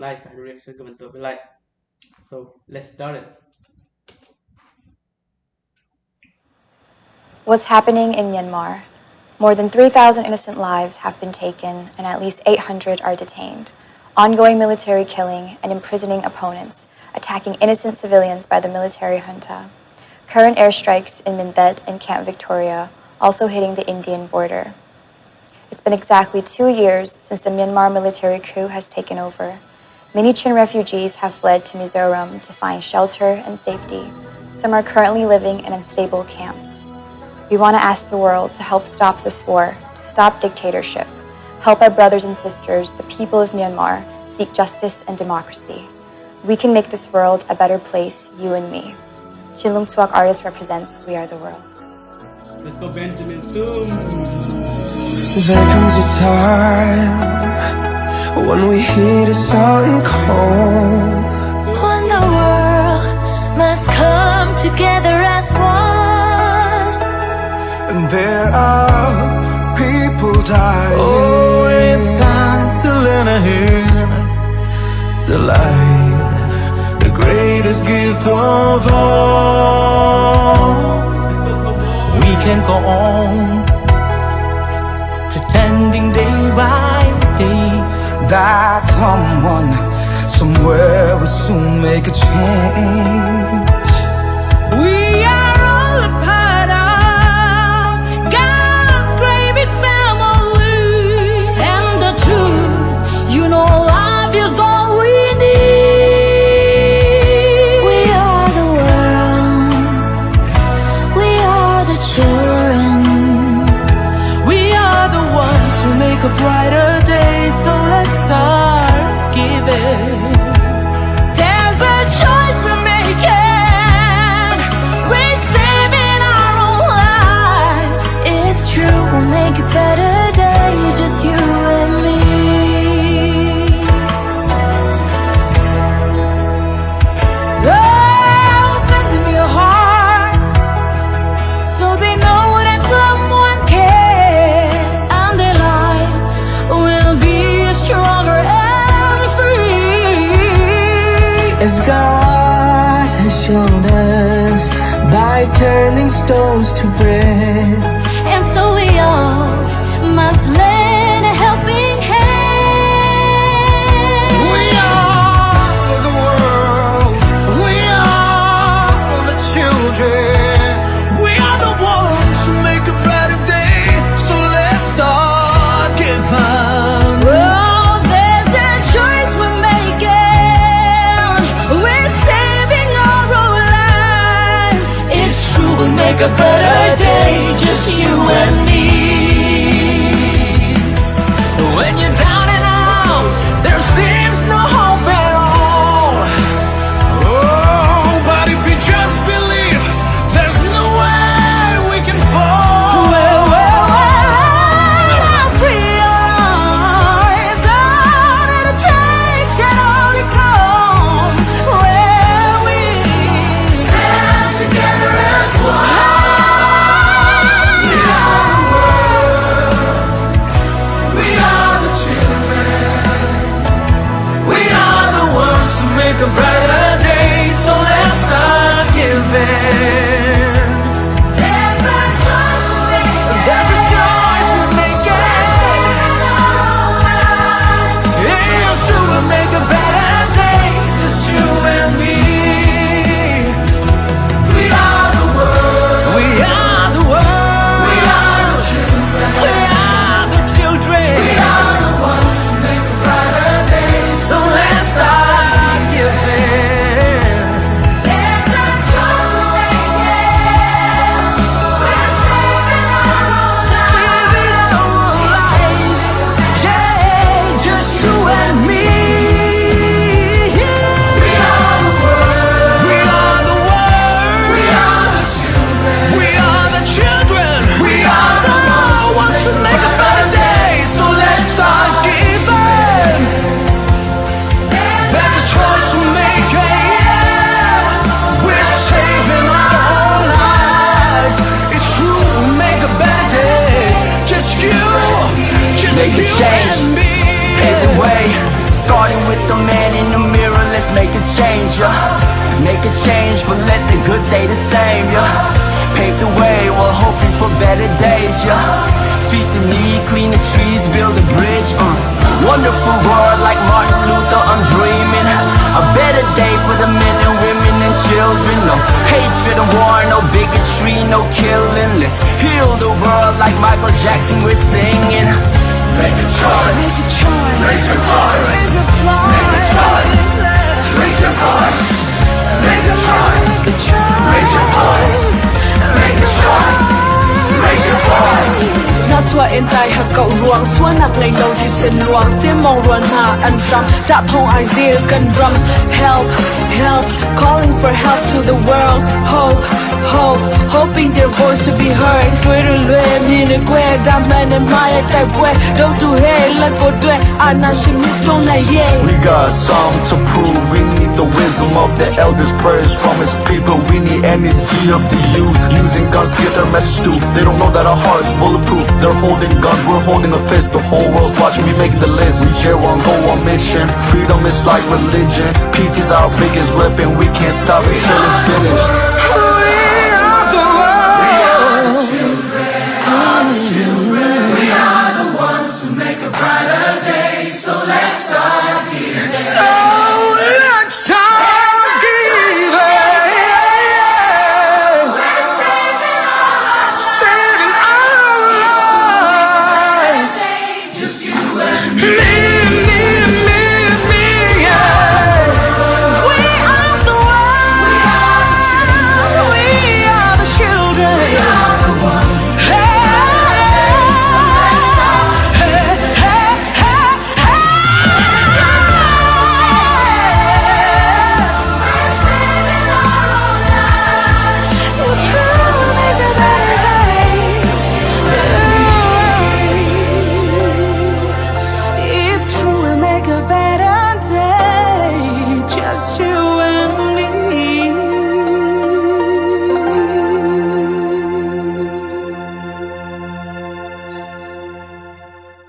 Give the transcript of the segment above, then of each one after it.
like and reaction comment below. So let's start it. What's happening in Myanmar? More than 3,000 innocent lives have been taken and at least 800 are detained. Ongoing military killing and imprisoning opponents, attacking innocent civilians by the military junta. Current airstrikes in Mindet and Camp Victoria, also hitting the Indian border. It's been exactly 2 years since the Myanmar military coup has taken over. Many Chin refugees have fled to Mizoram to find shelter and safety. Some are currently living in unstable camps. We want to ask the world to help stop this war, to stop dictatorship, help our brothers and sisters, the people of Myanmar, seek justice and democracy. We can make this world a better place, you and me. CHINLUNG CHUAK artist represents We Are the World. Let's go Benjamin soon. There comes a time when we hear the sun cold, when the world must come together as one, and there are people dying. Oh, it's time to lend a hand to light, the greatest gift of all. We can go on pretending day by day that someone somewhere will soon make a change. we are all a part of God's great big family, and the truth, you know, love is all we need. We are the world, we are the children, we are the ones who make a brighter day, so let's start giving. There's a choice we're making, we're saving our own lives. It's true, we'll make a better day, just you and me. Oh, send them your heart, so they know that someone cares, and their lives will be stronger and free. As God has shown us by turning stones to bread, And so we all must lend a helping hand. we are the world, we are the children, we are the ones who make a better day, so let's start giving. Oh, there's a choice we're making, we're saving our own lives. It's true, we'll make a better day, just you and me. When you're down and out, there seems no hope at all. Oh, but if you just believe, there's no way we can fall. As we are, it's all that a change can only come where we stand together as one. We are the world, we are the children, we are the ones who make a brighter day, so let's start giving. There's a choice we're making. There's a choice we're making. Here's to make a better day, just you and me. We are the world, we are the world, we are the children, we are the children, we are the ones who make a brighter day, so let's start giving. make a change, yeah. Make a change, but let the good stay the same, yeah. Pave the way while hoping for better days, yeah. Feed the need, clean the streets, build a bridge, Wonderful world like Martin Luther, I'm dreaming. A better day for the men and women and children. No hatred and war, no bigotry, no killing. Let's heal the world like Michael Jackson, we're singing. Make a choice, Make a choice. raise your voice. Raise your voice. Make a choice, raise your voice. Make a choice, Make a choice. raise your voice. Make a choice, raise your voice. Not to in tai have go wrong. Swan up like no sin wrong. Sim mong run ha and drum. Tap hong I see gun drum. Help, help, calling for help to the world. Hope, hope, hoping their voice to be heard. Twitter lue mi ne kwe da man and my type way. Don't do hey let go do it. Ana shim don't like yeah. We got something to prove. We need the wisdom of the elders, prayers from his people. We need energy of the youth, using guns to get their message through. They don't know that our hearts bulletproof. They're holding guns, we're holding a fist. The whole world's watching, we make the list. We share one goal, one mission. Freedom is like religion. Peace is our biggest weapon. We can't stop until it's finished.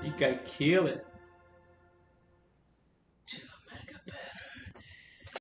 You gotta kill it.